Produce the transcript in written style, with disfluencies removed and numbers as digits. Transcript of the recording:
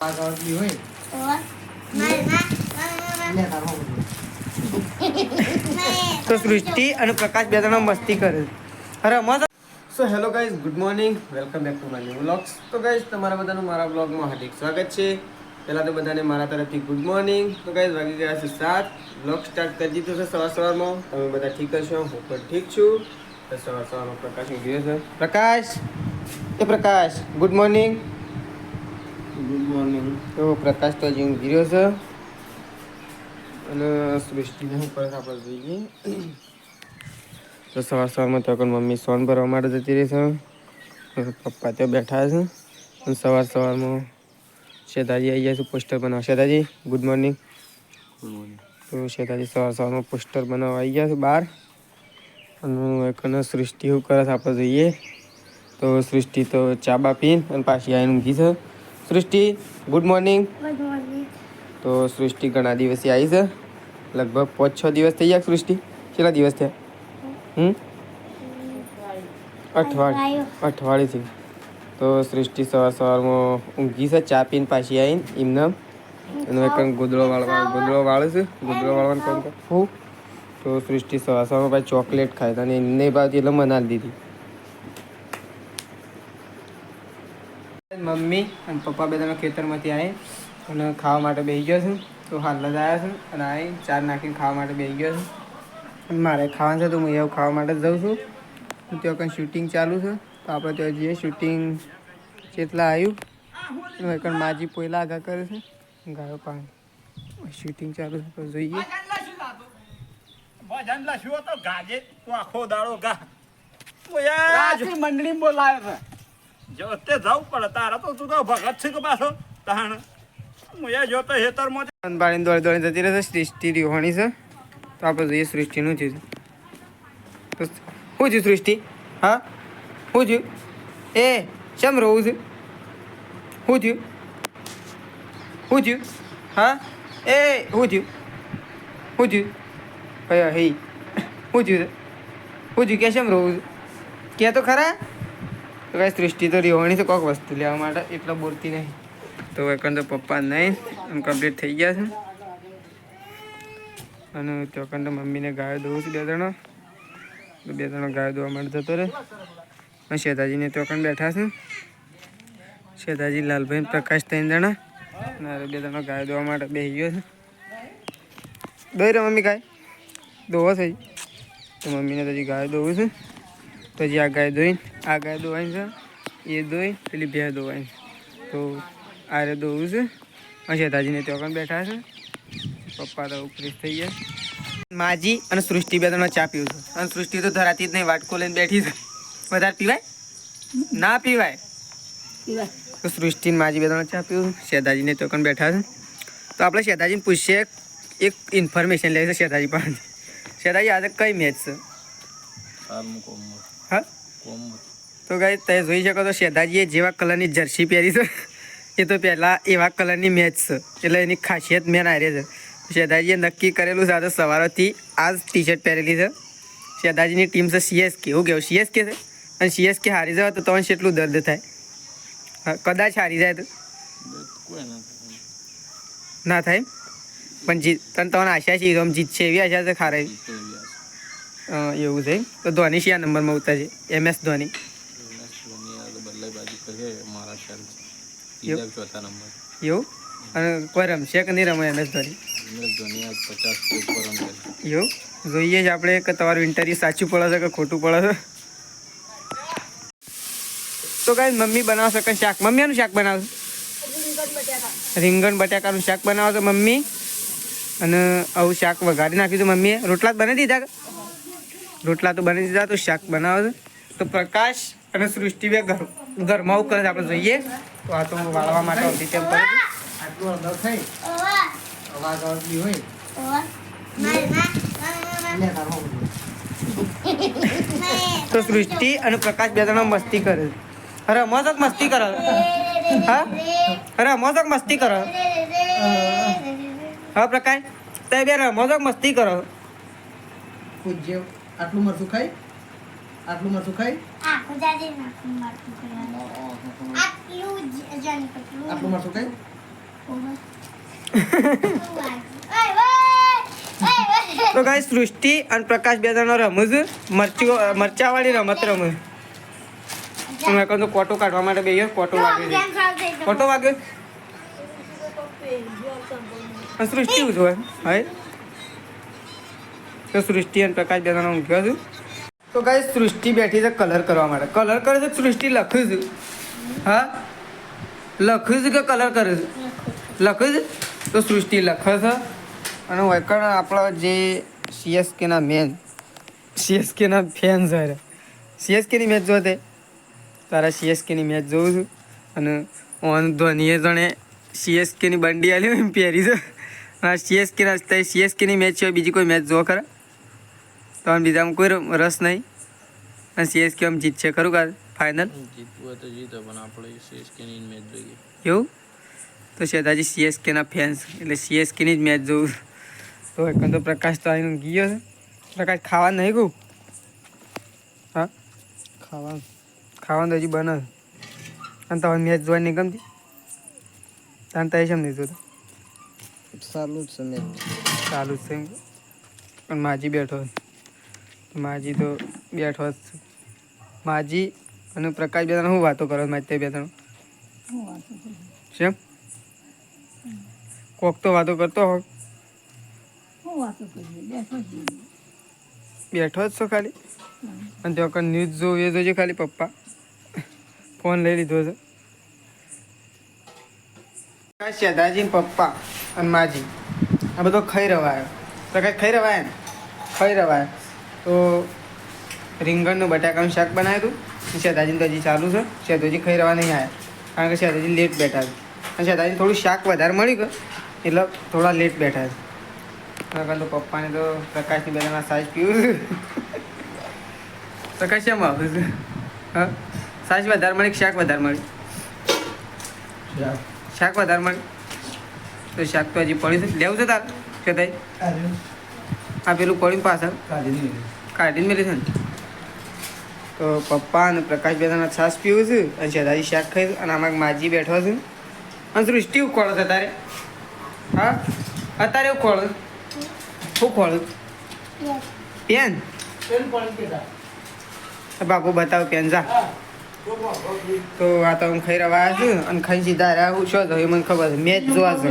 તો સૃષ્ટિ અને પ્રકાશ બે જણા મસ્તી કરે. અરે મસ્ત. So hello guys, good morning, welcome back to my new vlogs. તો ગાઈઝ, તમારા બધાનું મારા વ્લોગમાં હાર્દિક સ્વાગત છે. પહેલાં તો બધાને મારા તરફથી ગુડ મોર્નિંગ. તો ગાઈઝ, વાગી ગયા છે 7. વ્લોગ સ્ટાર્ટ કરી દીધો છે સવારમાં. તમે બધા ઠીક હશો, હું પણ ઠીક છું. તો સવારમાં પ્રકાશ ગયો છે. પ્રકાશ ગુડ મોર્નિંગ. Good morning. તો પ્રકાશ તો હજી ગીર્યો છે અને સૃષ્ટિને શું કરે આપણે જોઈએ. તો સવારમાં તો મમ્મી સોન ભરવા માટે જતી રહી છે. પપ્પા ત્યાં બેઠા છે અને સવારમાં શેતાજી આવી જાય છે પોસ્ટર બનાવવા. શેતાજી ગુડ મોર્નિંગ. તો શેતાજી સવારમાં પોસ્ટર બનાવવા આવી ગયા છે બહાર. અને એક સૃષ્ટિ શું કરે છે આપણે જોઈએ. તો સૃષ્ટિ તો ચા બા પીને અને પાછી આવીને ઊંઘી છે. સૃષ્ટિ ગુડ મોર્નિંગ. Good morning. તો સૃષ્ટિ ઘણા દિવસે આવી છે, લગભગ 5-6 દિવસ થઈ ગયા. સૃષ્ટિ કેટલા દિવસ થયા? અઠવાડિયેથી. તો સૃષ્ટિ સવારમાં ઊંઘી છે, ચા પીને પાછી આવીને એમને એનો એક ગોદડો વાળે છે. ગોદડો વાળવાનું કામ હું. તો સૃષ્ટિ સવારમાં પાછી ચોકલેટ ખાય અને એમને ભાવતી એટલે મનાલી દીધી. મમ્મી અને પપ્પા બધાના ખેતરમાંથી આવે અને ખાવા માટે બેસી ગયો છે. તો હાલ જ આવ્યા છે અને આવી ચાર નાખીને ખાવા માટે બેસી ગયો છે. મારે ખાવાનું છે તો હું એવું ખાવા માટે જ જાઉં છું. ત્યાં કંઈ શૂટિંગ ચાલુ છે તો આપણે ત્યાં જઈએ. શૂટિંગ કેટલા આવ્યું એક માજી પોયલા આગા કરે છે. ગાયો પાણી શૂટિંગ ચાલુ છે તો જોઈએ. મંડળી બોલાવે છે. જો તે જવું પડે તારા તો તું તો ભગત છે કે પાછો તાણ મુયા જો તો હેતરમાં બાળીને દોડી જતી રહેશે. સૃષ્ટિ રીહોણી છે તો આપણે જોઈએ સૃષ્ટિનું છે. તો શું થયું સૃષ્ટિ? હા શું થયું? એ કેમ રહું છું? શું થયું? શું થયું? હા એ શું થયું? શું થયું? કયા હે શું થયું? શું થયું? કે કેમ રહું છું? કે તો ખરા. તો કાંઈ સૃષ્ટિ તો રીહોણી છે કોઈક વસ્તુ લેવા માટે, એટલો બોલતી નહીં. તો એકણ તો પપ્પા નહીં અને કમ્પ્લીટ થઈ ગયા છે. અને ચોકન તો મમ્મીને ગાયો દઉં છું 2 જણા. તો 2 જણા ગાયો દોવા માટે જતો રહે. અને શેતાજીને ચોકન બેઠા છે. શેતાજી લાલભાઈ પ્રકાશ 3 જણા અને 2 જણા ગાયો દોવા માટે બેસી ગયો છે. દોઈ રહ્યો મમ્મી ગાય દોવો થઈ. તો મમ્મીને તો હજી ગાયો દોવું છે. તો હજી આ ગાય દોઈને આ ગાય દોવાની છે, એ દોઈ પેલી ભેં દોવાની. તો આ રે દોવું છે. અને શેતાજીને ચોકન બેઠા છે. પપ્પા તો ઉપરી થઈ ગયા. માજી અને સૃષ્ટિ 2 જણા ચા પીવું છે. અને સૃષ્ટિ તો ધરાતી જ નહીં, વાટકો લઈને બેઠી છે. વધારે પીવાય ના પીવાય. તો સૃષ્ટિ માજી 2 જણા ચા પીવું. શેતાજીને ચોકન બેઠા છે. તો આપણે શેતાજીને પૂછીએ, એક ઇન્ફોર્મેશન લે છે શેતાજી પાસે. શેતાજી આજે કઈ મેચ છે? હા તો ગાઈસ તમે જોઈ શકો તો શેતાજીએ જેવા કલરની જર્સી પહેરી છે એ તો પહેલાં એવા કલરની મેચ છે, એટલે એની ખાસિયત મેન હારે છે. શેતાજીએ નક્કી કરેલું છે આજે સવારથી આ જ ટી શર્ટ પહેરેલી છે. શેતાજીની ટીમ છે CSK. એવું કહેવું CSK છે. અને CSK હારી જાય તો તમને કેટલું દર્દ થાય? કદાચ હારી જાય તો ના થાય પણ તમને આશા છે રમ જીતશે એવી આશા છે ખારે એવું છે. તો ધોની શિયા નંબરમાં ઉતરશે? MS ધોની. એવું અને કોઈ રમશે કે નહીં રમે MS ધોની? એવું જોઈએ જ આપણે કે તમારું ઇન્ટરવ્યુ સાચું પડે છે કે ખોટું પડે છે. તો કાંઈ મમ્મી બનાવશે કે શાક? મમ્મી આનું શાક બનાવશે? રીંગણ બટાકાનું શાક બનાવો છો મમ્મી. અને આવું શાક વઘારી નાખ્યું છે મમ્મીએ. રોટલા બની દીધા? રોટલા તો બની દીધા. તો શાક બનાવે છે. તો પ્રકાશ અને સૃષ્ટિ બે ઘરમાં આવું કરે છે આપણે જોઈએ. તો આ તો વાળવા માટે આવતી તેમ કરે છે. આટલું અલગ થઈ અવાજ આવતી હોય તો સૃષ્ટિ અને પ્રકાશ 2 જણા મસ્તી કરે છે. અરે મજાક મસ્તી કરો. હા અરે મજાક મસ્તી કરો. હા પ્રકાશ તે બે મજાક મસ્તી કરો. પૂજ્ય આટલું મરચું ખાઈ? આટલું મરચું ખાઈ? આટલું મરચું ખાઈ? તો ગાઈસ સૃષ્ટિ અને પ્રકાશ બે જણો રમે છે મરચાવાળી રમત રમે. મેં કહું તો કોટો કાઢવા માટે બે કોટો વાગે છે. કોટો વાગે સૃષ્ટિ ઉજવે હા. તો સૃષ્ટિ અને પ્રકાશ બે જણા ઊંઘ્યો છું. તો ગાઈસ સૃષ્ટિ બેઠી છે કલર કરવા માટે. કલર કરે છે સૃષ્ટિ લખ્યું છે. હા લખ્યું છે કે કલર કરે છે? લખ્યું છે. તો સૃષ્ટિ લખે છે અને વૈકણ આપણા જે સીએસકેના મેન સીએસકેના ફેન છે. સીએસકેની મેચ જોતે તારા સીએસકેની મેચ જોઉં છું અને ઓન ધોનીએ જણે સીએસકેની બંડી આલી એમ પહેરી છે. હા સીએસકેની મેચ છે બીજી કોઈ મેચ જોવા ખરા? તો બીજામાં કોઈ રસ નહીં. અને સીએસકે આમ જીતશે ખરું કાલ ફાઇનલ? જીતવું તો જીતો પણ આપણે સીએસકેની મેચ જોઈએ. એવું તો શેતાજી સીએસકેના ફેન્સ એટલે સીએસકેની જ મેચ જોઉં. તો એકન તો પ્રકાશ તો આવીને ગયો છે. પ્રકાશ ખાવા નહીં કહું? હા ખાવાનું તો હજી બને. અને તમારે મેચ જોવાની નહીં ગમતી? તાને તો એમ નહીં જોતા? સારું જ છે મેચ. ચાલુ જ છે એમ. પણ માજી બેઠો છે. માજી તો બેઠો જ છે. માજી અને પ્રકાશ બે જણા શું વાતો કરો માજી તે બે જણા? શેમ કોક તો વાતો કરતો હોય. બેઠો જ છો ખાલી? અને તે વખત ન્યૂઝ જોવું એ જોજે ખાલી. પપ્પા ફોન લઈ લીધો છે. શેતાજી પપ્પા અને માજી આ બધો ખાઈ રવાયો. પ્રકાશ ખાઈ રવાય ને? ખાઈ રવાય. તો રીંગણનું બટાકાનું શાક બનાવ્યું હતું. શેતાજીને તો હજી ચાલુ છે. શેતાજી ખાઈ રવા નહીં આવ્યા કારણ કે શેતાજી લેટ બેઠા છે. અને શેતાજી થોડું શાક વધારે મળી ગયું એટલે થોડા લેટ બેઠા છે. તો પપ્પાને તો પ્રકાશની બધાના સાઈઝ પીવું છે. પ્રકાશ શેમ આવે છે? હા સાઈઝ વધારે મળી શાક વધારે મળી? શાક વધારે મળી. તો શાક તો હજી પડ્યું છે. લેવું છે તાર શેતાજી? આ પેલું પડ્યું પાછળ કાઢીને મેલી છે ને. તો પપ્પા અને પ્રકાશ બેદાના છાશ પીવું છે અને શેતાજી શાક ખાઈ અને આમાં માજી બેઠો છે. અને સૃષ્ટિ ઉખોળો છે તારે? હા અત્યારે એવું ખોળો શું ખોળું? પેન બાપુ બતાવ પેન જા. તો આ તો હું ખાઈ રહ્યા છું અને ખાઈ સીધા રહ્યા હું શું થયું મને ખબર છે મેચ જોવા છે.